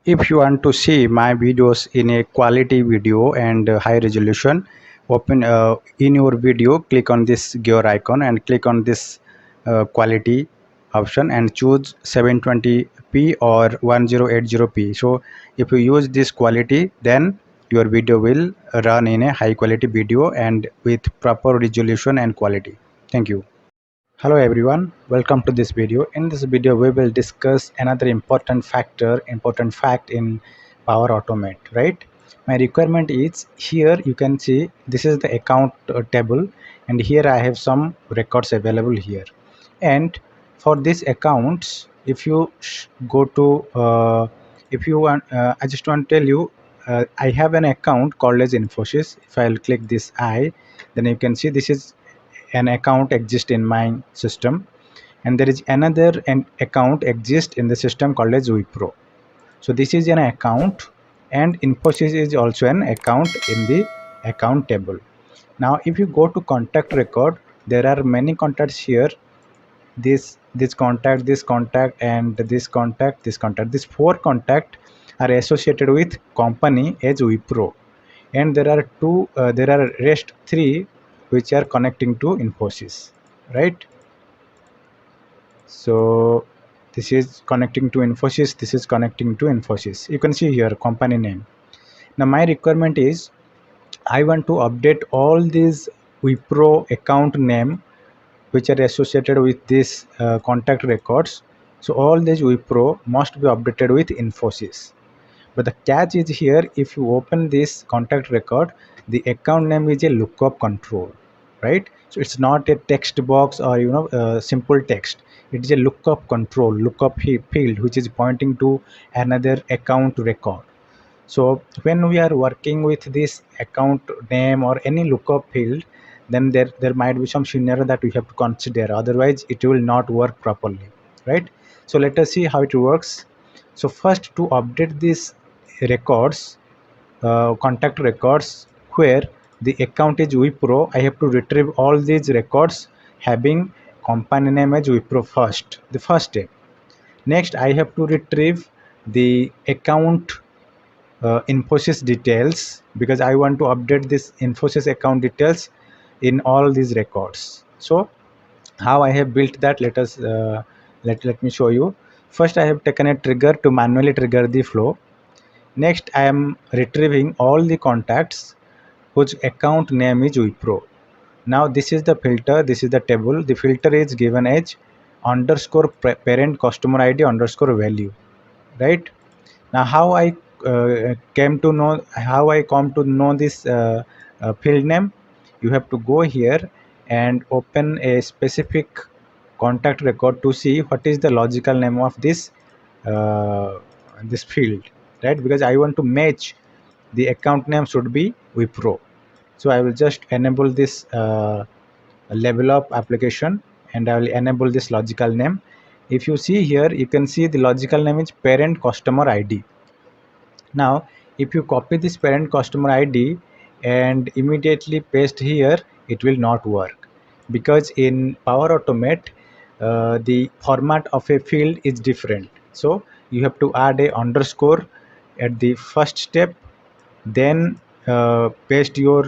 If you want to see my videos in a quality video and high resolution, open in your video, click on this gear icon and click on this quality option and choose 720p or 1080p. So if you use this quality, then your video will run in a high quality video and with proper resolution and quality. Thank you. Hello everyone, welcome to this video. In this video we will discuss another important fact in Power Automate, right? My requirement is, here you can see this is the account table, and here I have some records available here. And for these accounts, if you go to if you want I just want to tell you, I have an account called as Infosys. If I'll click this I, then you can see this is an account exist in my system, and there is another an account exist in the system called as Wipro. So this is an account, and Infosys is also an account in the account table. Now if you go to contact record, there are many contacts here. This contact, this contact, and this contact, these four contact are associated with company as Wipro, and there are rest three which are connecting to Infosys, right? So this is connecting to Infosys, this is connecting to Infosys. You can see here company name. Now my requirement is, I want to update all these Wipro account name which are associated with this contact records. So all these Wipro must be updated with Infosys. But the catch is here, if you open this contact record, the account name is a lookup control, right? So it's not a text box or simple text. It is a lookup control, lookup field which is pointing to another account record. So when we are working with this account name or any lookup field, then there might be some scenario that we have to consider, otherwise it will not work properly, right? So let us see how it works. So first, to update these records, contact records where the account is Wipro, I have to retrieve all these records having company name as Wipro first, the first step. Next I have to retrieve the account Infosys details, because I want to update this Infosys account details in all these records. So how I have built that, let me show you. First I have taken a trigger to manually trigger the flow. Next I am retrieving all the contacts whose account name is Wipro. Now this is the filter, this is the table. The filter is given as underscore parent customer ID underscore value, right? Now how I come to know this field name, you have to go here and open a specific contact record to see what is the logical name of uh, this field, right? Because I want to match the account name should be Wipro. So I will just enable this level up application, and I will enable this logical name. If you see here, you can see the logical name is parent customer ID. Now if you copy this parent customer ID and immediately paste here, it will not work, because in Power Automate the format of a field is different. So you have to add a underscore at the first step, then paste your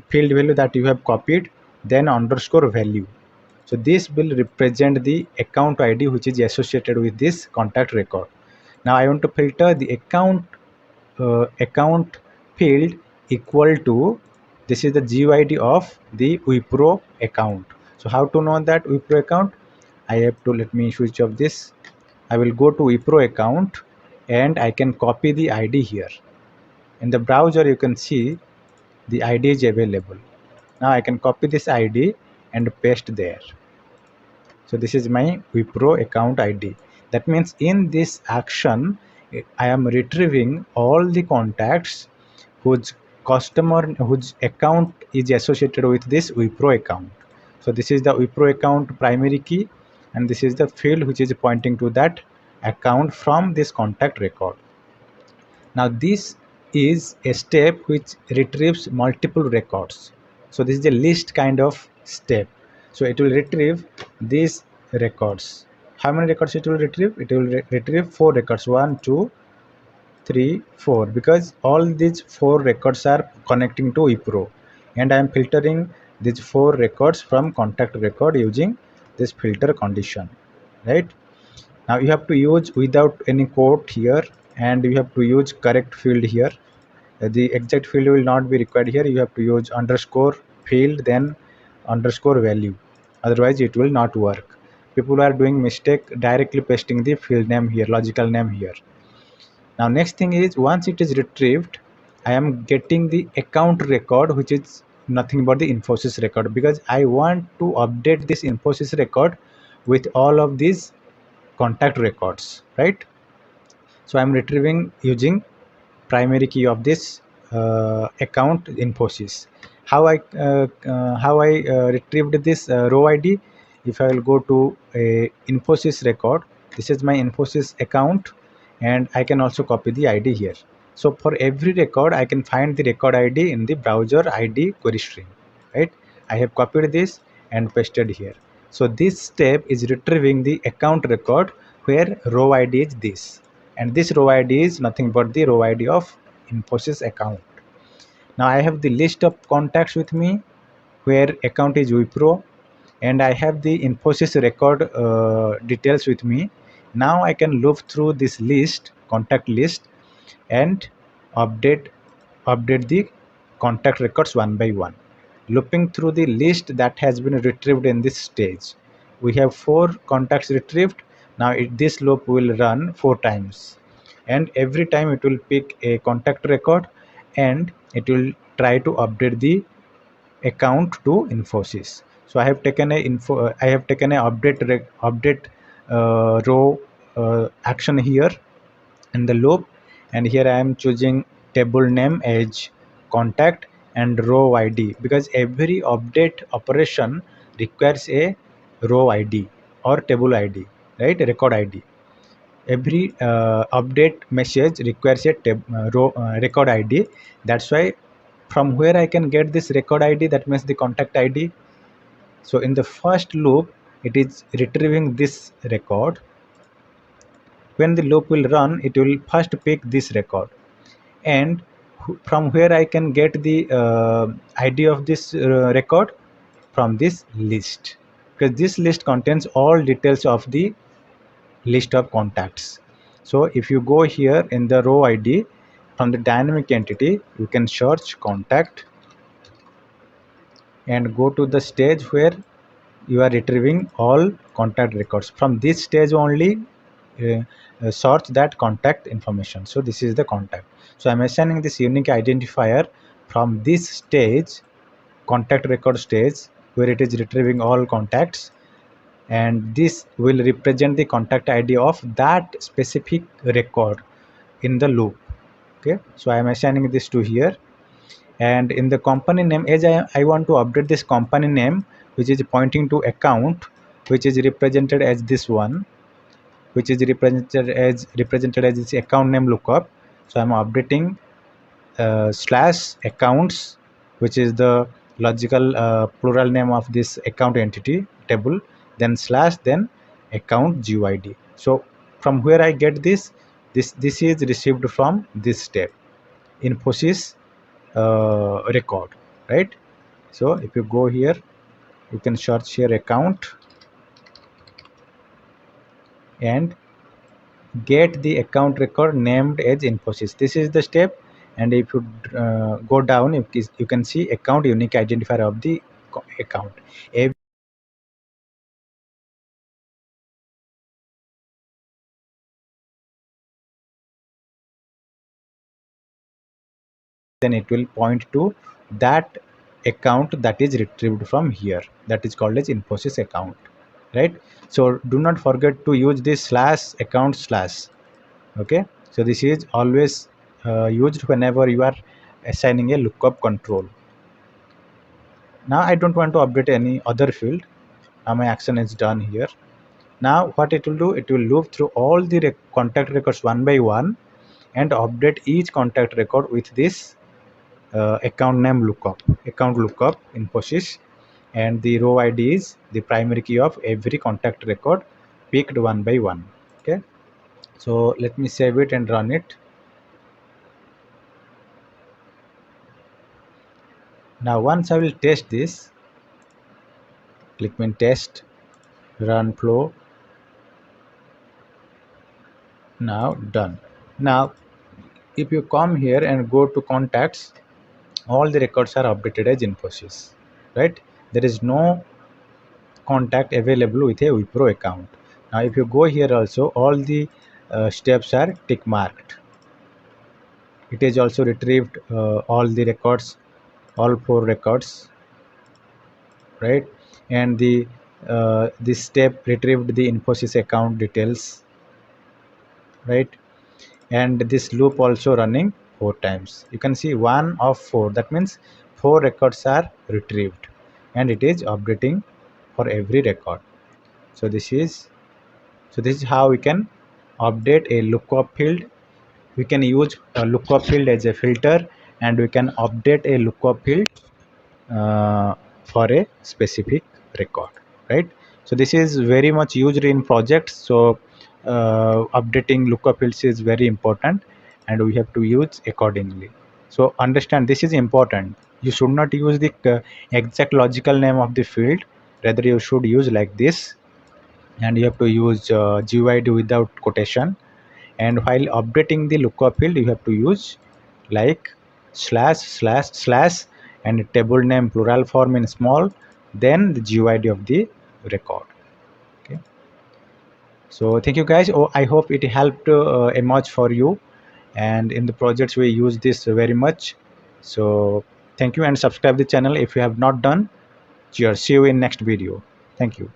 field value that you have copied, then underscore value. So this will represent the account ID which is associated with this contact record. Now I want to filter the account field equal to, this is the GUID of the Wipro account. So how to know that Wipro account? I have to, let me switch off this. I will go to Wipro account and I can copy the ID here. In the browser you can see the ID is available. Now I can copy this ID and paste there. So this is my Wipro account ID. That means in this action, I am retrieving all the contacts whose account is associated with this Wipro account. So this is the Wipro account primary key, and this is the field which is pointing to that account from this contact record. Now this is a step which retrieves multiple records. So this is a list kind of step. So it will retrieve these records. how many records it will retrieve? It will retrieve 4 records, 1 2 3 4, because all these 4 records are connecting to Wipro, and I am filtering these 4 records from contact record using this filter condition, right? Now you have to use without any quote here, and you have to use correct field here. The exact field will not be required here. You have to use underscore field, then underscore value, otherwise it will not work. People are doing mistake directly pasting the field name here, logical name here. Now next thing is, once it is retrieved, I am getting the account record, which is nothing but the Infosys record, because I want to update this Infosys record with all of these contact records, right? So I'm retrieving using primary key of this account Infosys. How I retrieved this row ID? If I will go to a Infosys record, this is my Infosys account, and I can also copy the ID here. So for every record, I can find the record ID in the browser ID query string, right? I have copied this and pasted here. So this step is retrieving the account record where row ID is this, and this row ID is nothing but the row ID of Infosys account. Now I have the list of contacts with me where account is Wipro, and I have the Infosys record details with me. Now I can look through this list, contact list, and update update the contact records one by one, looping through the list that has been retrieved in this stage. We have 4 contacts retrieved. Now this loop will run 4 times, and every time it will pick a contact record, and it will try to update the account to Infosys. So I have taken a update row action here in the loop, and here I am choosing table name as contact and row ID, because every update operation requires a row ID or table ID, right? Record ID. Every update message requires a row record ID. That's why from where I can get this record ID, that means the contact ID. So in the first loop, it is retrieving this record. When the loop will run, it will first pick this record, and from where I can get the ID of this record, from this list, because this list contains all details of the list of contacts. So if you go here in the row ID, from the dynamic entity, you can search contact and go to the stage where you are retrieving all contact records. From this stage only, search that contact information. So this is the contact. So I'm assigning this unique identifier from this stage, contact record stage, where it is retrieving all contacts, and this will represent the contact ID of that specific record in the loop. Okay, so I am assigning this to here. And in the company name, as I want to update this company name, which is pointing to account, which is represented as this one, which is represented as this account name lookup. So I'm updating slash accounts, which is the logical plural name of this account entity table, then slash, then account GUID. So from where I get this is received from this step, Infosys record, right? So if you go here, you can search here account and get the account record named as Infosys. This is the step. And if you go down, you can see account unique identifier of the account. Then it will point to that account that is retrieved from here, that is called as Infosys account, right? So do not forget to use this slash account slash. Okay, so this is always used whenever you are assigning a lookup control. Now I don't want to update any other field. Now my action is done here. Now what it will do, it will loop through all the contact records one by one and update each contact record with this account name lookup, account lookup Infosys, and the row ID is the primary key of every contact record picked one by one. Okay, so let me save it and run it. Now once I will test this, click on test, run flow. Now done. Now if you come here and go to contacts, all the records are updated as Infosys, right? There is no contact available with a Wipro account. Now if you go here also, all the steps are tick marked. It is also retrieved all the records, all 4 records, right? And the this step retrieved the Infosys account details, right? And this loop also running 4 times. You can see 1 of 4, that means 4 records are retrieved, and it is updating for every record. So this is how we can update a lookup field. We can use a lookup field as a filter, and we can update a lookup field for a specific record, right? So this is very much used in projects. So updating lookup fields is very important, and we have to use accordingly. So understand, this is important. You should not use the exact logical name of the field. Rather you should use like this, and you have to use GUID without quotation. And while updating the lookup field, you have to use like slash slash slash and table name plural form in small, then the GUID of the record. Okay, so thank you guys. Oh, I hope it helped much for you, and in the projects we use this very much. So thank you, and subscribe the channel if you have not done. Cheers, see you in next video. Thank you.